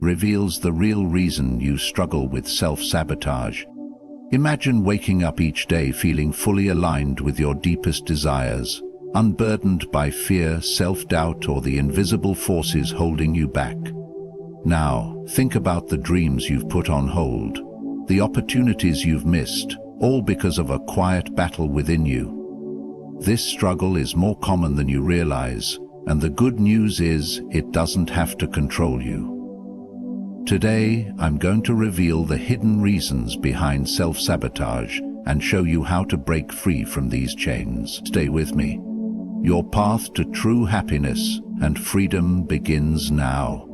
reveals the real reason you struggle with self-sabotage. Imagine waking up each day feeling fully aligned with your deepest desires, unburdened by fear, self-doubt, or the invisible forces holding you back. Now, think about the dreams you've put on hold, the opportunities you've missed, all because of a quiet battle within you. This struggle is more common than you realize, and the good news is it doesn't have to control you. Today, I'm going to reveal the hidden reasons behind self-sabotage and show you how to break free from these chains. Stay with me. Your path to true happiness and freedom begins now.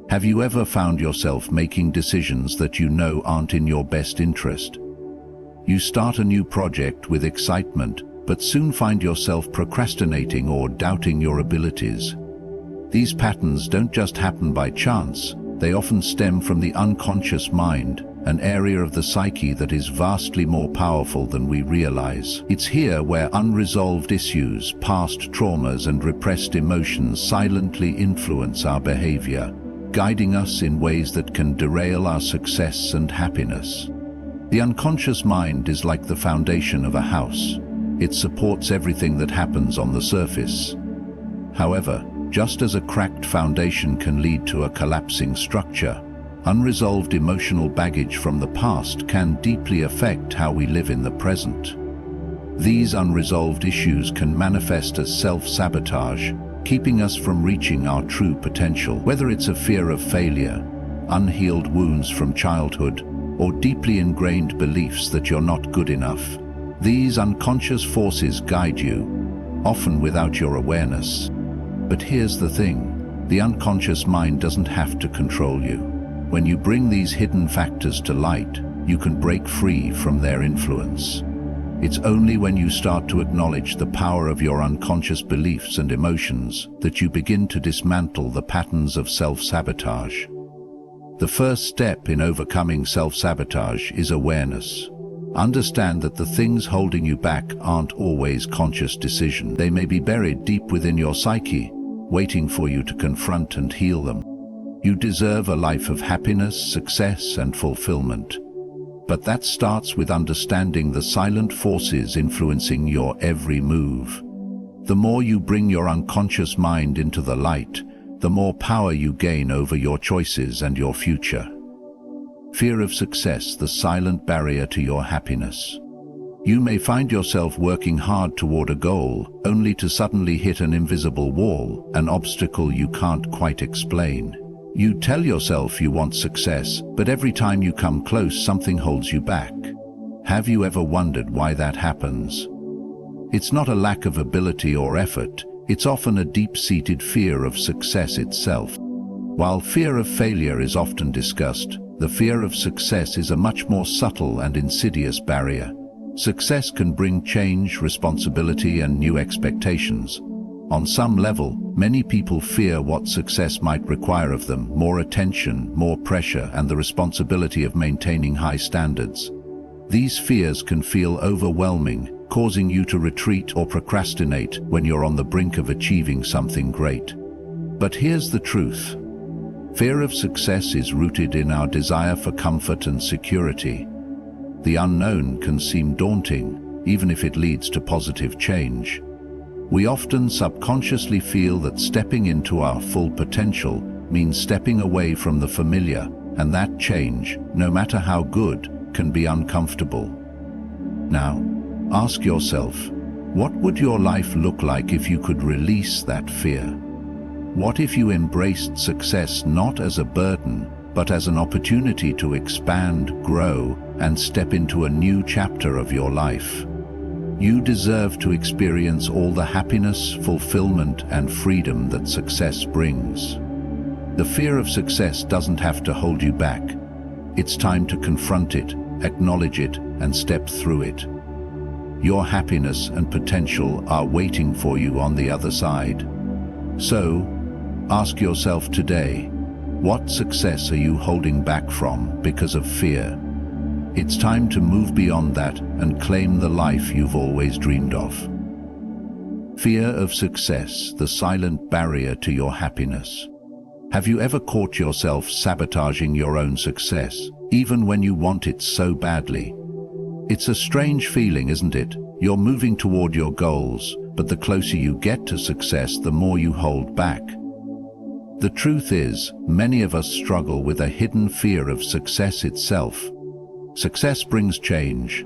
Have you ever found yourself making decisions that you know aren't in your best interest? You start a new project with excitement, but soon find yourself procrastinating or doubting your abilities. These patterns don't just happen by chance. They often stem from the unconscious mind, an area of the psyche that is vastly more powerful than we realize. It's here where unresolved issues, past traumas, and repressed emotions silently influence our behavior, guiding us in ways that can derail our success and happiness. The unconscious mind is like the foundation of a house. It supports everything that happens on the surface. However, just as a cracked foundation can lead to a collapsing structure, unresolved emotional baggage from the past can deeply affect how we live in the present. These unresolved issues can manifest as self-sabotage, keeping us from reaching our true potential. Whether it's a fear of failure, unhealed wounds from childhood, or deeply ingrained beliefs that you're not good enough, these unconscious forces guide you, often without your awareness. But here's the thing, the unconscious mind doesn't have to control you. When you bring these hidden factors to light, you can break free from their influence. It's only when you start to acknowledge the power of your unconscious beliefs and emotions that you begin to dismantle the patterns of self-sabotage. The first step in overcoming self-sabotage is awareness. Understand that the things holding you back aren't always conscious decisions. They may be buried deep within your psyche, waiting for you to confront and heal them. You deserve a life of happiness, success, and fulfillment. But that starts with understanding the silent forces influencing your every move. The more you bring your unconscious mind into the light, the more power you gain over your choices and your future. Fear of success, the silent barrier to your happiness. You may find yourself working hard toward a goal, only to suddenly hit an invisible wall, an obstacle you can't quite explain. You tell yourself you want success, but every time you come close, something holds you back. Have you ever wondered why that happens? It's not a lack of ability or effort, it's often a deep-seated fear of success itself. While fear of failure is often discussed, the fear of success is a much more subtle and insidious barrier. Success can bring change, responsibility, and new expectations. On some level, many people fear what success might require of them: more attention, more pressure, and the responsibility of maintaining high standards. These fears can feel overwhelming, causing you to retreat or procrastinate when you're on the brink of achieving something great. But here's the truth. Fear of success is rooted in our desire for comfort and security. The unknown can seem daunting, even if it leads to positive change. We often subconsciously feel that stepping into our full potential means stepping away from the familiar, and that change, no matter how good, can be uncomfortable. Now, ask yourself, what would your life look like if you could release that fear? What if you embraced success not as a burden, but as an opportunity to expand, grow, and step into a new chapter of your life? You deserve to experience all the happiness, fulfillment, and freedom that success brings. The fear of success doesn't have to hold you back. It's time to confront it, acknowledge it, and step through it. Your happiness and potential are waiting for you on the other side. So, ask yourself today, what success are you holding back from because of fear? It's time to move beyond that and claim the life you've always dreamed of. Fear of success, the silent barrier to your happiness. Have you ever caught yourself sabotaging your own success, even when you want it so badly? It's a strange feeling, isn't it? You're moving toward your goals, but the closer you get to success, the more you hold back. The truth is, many of us struggle with a hidden fear of success itself. Success brings change.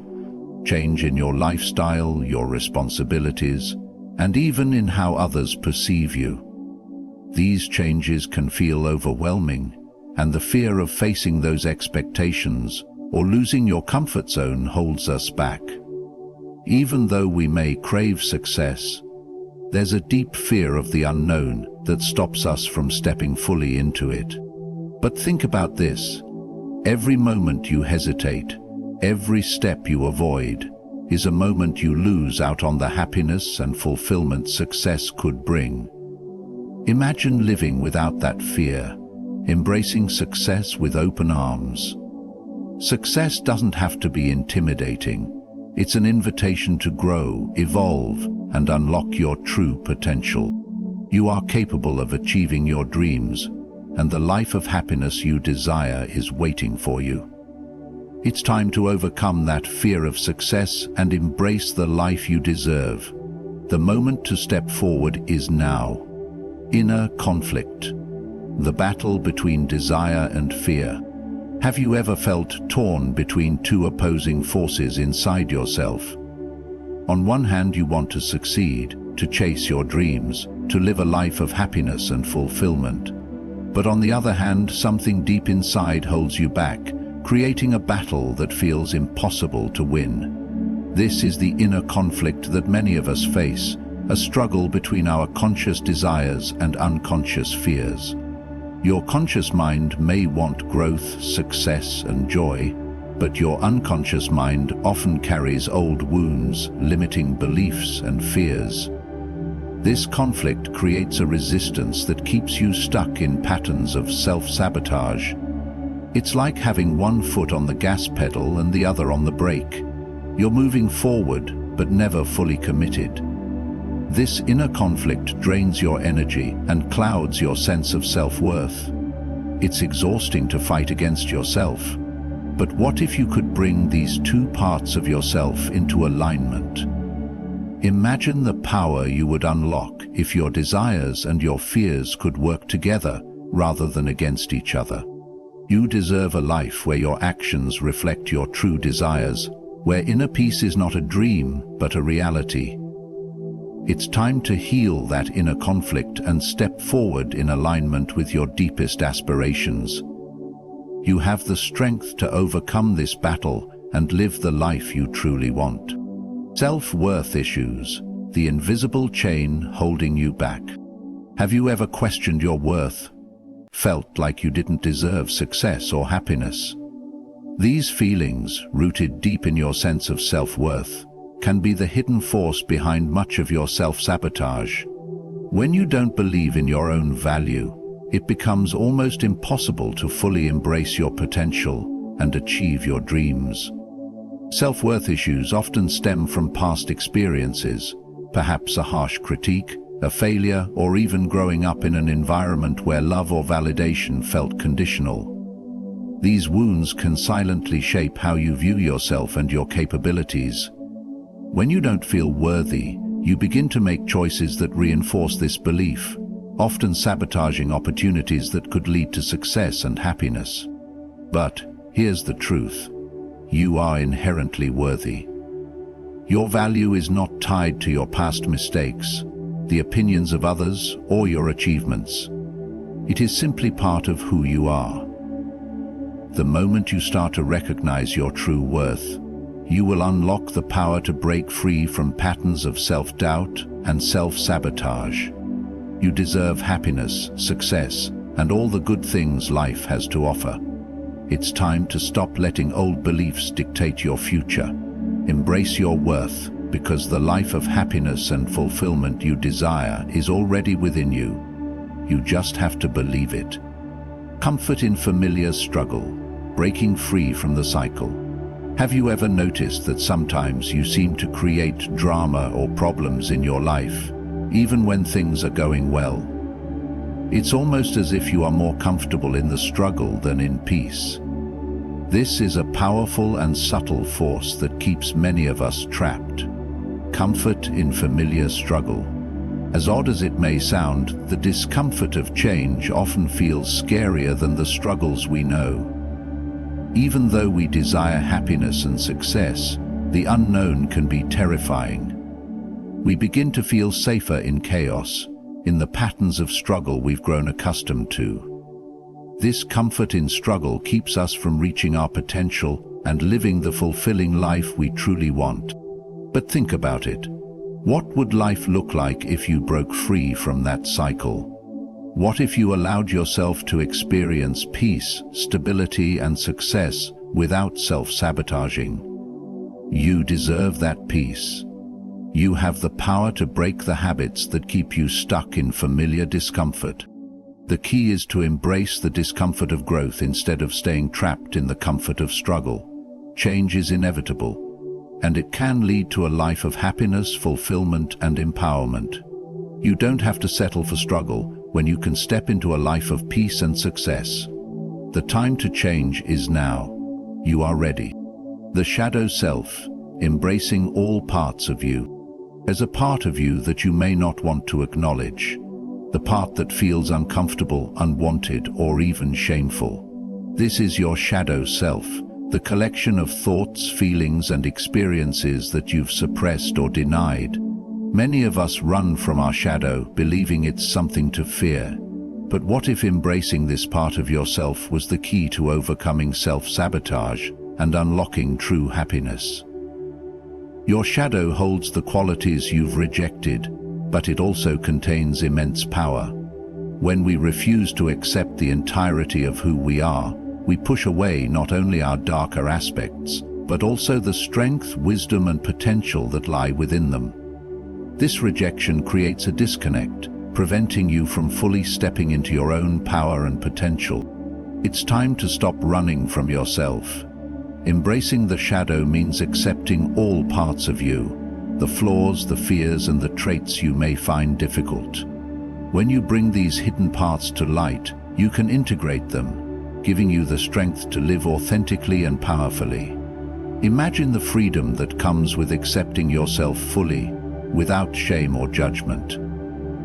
Change in your lifestyle, your responsibilities, and even in how others perceive you. These changes can feel overwhelming, and the fear of facing those expectations or losing your comfort zone holds us back. Even though we may crave success, there's a deep fear of the unknown that stops us from stepping fully into it. But think about this. Every moment you hesitate, every step you avoid, is a moment you lose out on the happiness and fulfillment success could bring. Imagine living without that fear, embracing success with open arms. Success doesn't have to be intimidating. It's an invitation to grow, evolve, and unlock your true potential. You are capable of achieving your dreams, and the life of happiness you desire is waiting for you. It's time to overcome that fear of success and embrace the life you deserve. The moment to step forward is now. Inner conflict. The battle between desire and fear. Have you ever felt torn between two opposing forces inside yourself? On one hand, you want to succeed, to chase your dreams, to live a life of happiness and fulfillment. But on the other hand, something deep inside holds you back, creating a battle that feels impossible to win. This is the inner conflict that many of us face, a struggle between our conscious desires and unconscious fears. Your conscious mind may want growth, success, and joy, but your unconscious mind often carries old wounds, limiting beliefs and fears. This conflict creates a resistance that keeps you stuck in patterns of self-sabotage. It's like having one foot on the gas pedal and the other on the brake. You're moving forward, but never fully committed. This inner conflict drains your energy and clouds your sense of self-worth. It's exhausting to fight against yourself. But what if you could bring these two parts of yourself into alignment? Imagine the power you would unlock if your desires and your fears could work together rather than against each other. You deserve a life where your actions reflect your true desires, where inner peace is not a dream but a reality. It's time to heal that inner conflict and step forward in alignment with your deepest aspirations. You have the strength to overcome this battle and live the life you truly want. Self-worth issues, the invisible chain holding you back. Have you ever questioned your worth? Felt like you didn't deserve success or happiness? These feelings, rooted deep in your sense of self-worth, can be the hidden force behind much of your self-sabotage. When you don't believe in your own value, it becomes almost impossible to fully embrace your potential and achieve your dreams. Self-worth issues often stem from past experiences, perhaps a harsh critique, a failure, or even growing up in an environment where love or validation felt conditional. These wounds can silently shape how you view yourself and your capabilities. When you don't feel worthy, you begin to make choices that reinforce this belief, often sabotaging opportunities that could lead to success and happiness. But here's the truth. You are inherently worthy. Your value is not tied to your past mistakes, the opinions of others, or your achievements. It is simply part of who you are. The moment you start to recognize your true worth, you will unlock the power to break free from patterns of self-doubt and self-sabotage. You deserve happiness, success, and all the good things life has to offer. It's time to stop letting old beliefs dictate your future. Embrace your worth, because the life of happiness and fulfillment you desire is already within you. You just have to believe it. Comfort in familiar struggle, breaking free from the cycle. Have you ever noticed that sometimes you seem to create drama or problems in your life, even when things are going well? It's almost as if you are more comfortable in the struggle than in peace. This is a powerful and subtle force that keeps many of us trapped. Comfort in familiar struggle. As odd as it may sound, the discomfort of change often feels scarier than the struggles we know. Even though we desire happiness and success, the unknown can be terrifying. We begin to feel safer in chaos, in the patterns of struggle we've grown accustomed to. This comfort in struggle keeps us from reaching our potential and living the fulfilling life we truly want. But think about it. What would life look like if you broke free from that cycle? What if you allowed yourself to experience peace, stability, and success without self-sabotaging? You deserve that peace. You have the power to break the habits that keep you stuck in familiar discomfort. The key is to embrace the discomfort of growth instead of staying trapped in the comfort of struggle. Change is inevitable, and it can lead to a life of happiness, fulfillment, and empowerment. You don't have to settle for struggle when you can step into a life of peace and success. The time to change is now. You are ready. The shadow self, embracing all parts of you. There's a part of you that you may not want to acknowledge. The part that feels uncomfortable, unwanted, or even shameful. This is your shadow self. The collection of thoughts, feelings, and experiences that you've suppressed or denied. Many of us run from our shadow, believing it's something to fear. But what if embracing this part of yourself was the key to overcoming self-sabotage and unlocking true happiness? Your shadow holds the qualities you've rejected, but it also contains immense power. When we refuse to accept the entirety of who we are, we push away not only our darker aspects, but also the strength, wisdom, and potential that lie within them. This rejection creates a disconnect, preventing you from fully stepping into your own power and potential. It's time to stop running from yourself. Embracing the shadow means accepting all parts of you, the flaws, the fears, and the traits you may find difficult. When you bring these hidden parts to light, you can integrate them, giving you the strength to live authentically and powerfully. Imagine the freedom that comes with accepting yourself fully, without shame or judgment.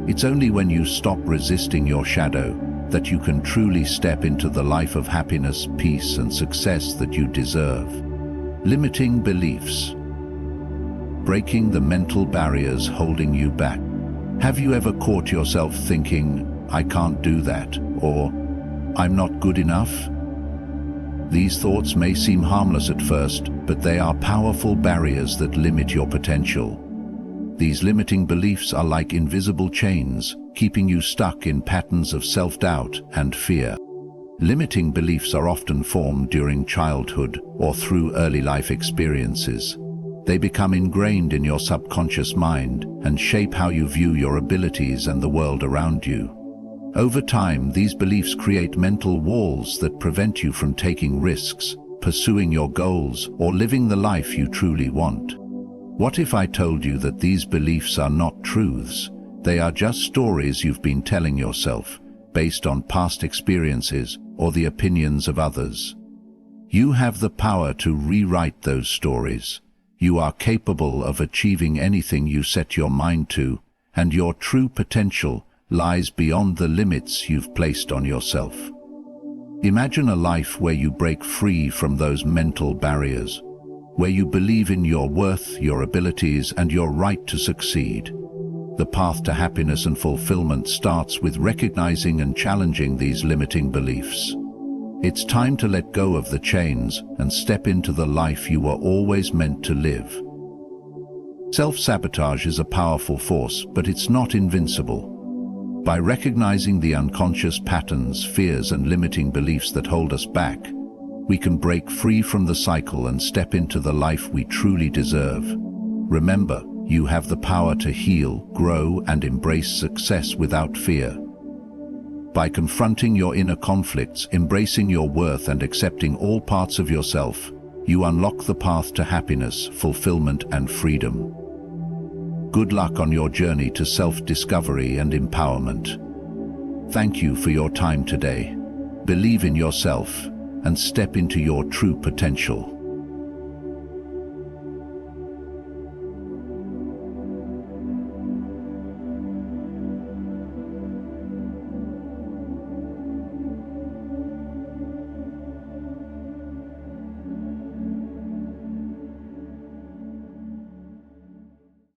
It's only when you stop resisting your shadow that you can truly step into the life of happiness, peace, and success that you deserve. Limiting beliefs. Breaking the mental barriers holding you back. Have you ever caught yourself thinking, "I can't do that," or "I'm not good enough"? These thoughts may seem harmless at first, but they are powerful barriers that limit your potential. These limiting beliefs are like invisible chains, keeping you stuck in patterns of self-doubt and fear. Limiting beliefs are often formed during childhood or through early life experiences. They become ingrained in your subconscious mind and shape how you view your abilities and the world around you. Over time, these beliefs create mental walls that prevent you from taking risks, pursuing your goals, or living the life you truly want. What if I told you that these beliefs are not truths? They are just stories you've been telling yourself, based on past experiences or the opinions of others. You have the power to rewrite those stories. You are capable of achieving anything you set your mind to, and your true potential lies beyond the limits you've placed on yourself. Imagine a life where you break free from those mental barriers, where you believe in your worth, your abilities, and your right to succeed. The path to happiness and fulfillment starts with recognizing and challenging these limiting beliefs. It's time to let go of the chains and step into the life you were always meant to live. Self-sabotage is a powerful force, but it's not invincible. By recognizing the unconscious patterns, fears, and limiting beliefs that hold us back, we can break free from the cycle and step into the life we truly deserve. Remember, you have the power to heal, grow, and embrace success without fear. By confronting your inner conflicts, embracing your worth, and accepting all parts of yourself, you unlock the path to happiness, fulfillment, and freedom. Good luck on your journey to self-discovery and empowerment. Thank you for your time today. Believe in yourself and step into your true potential.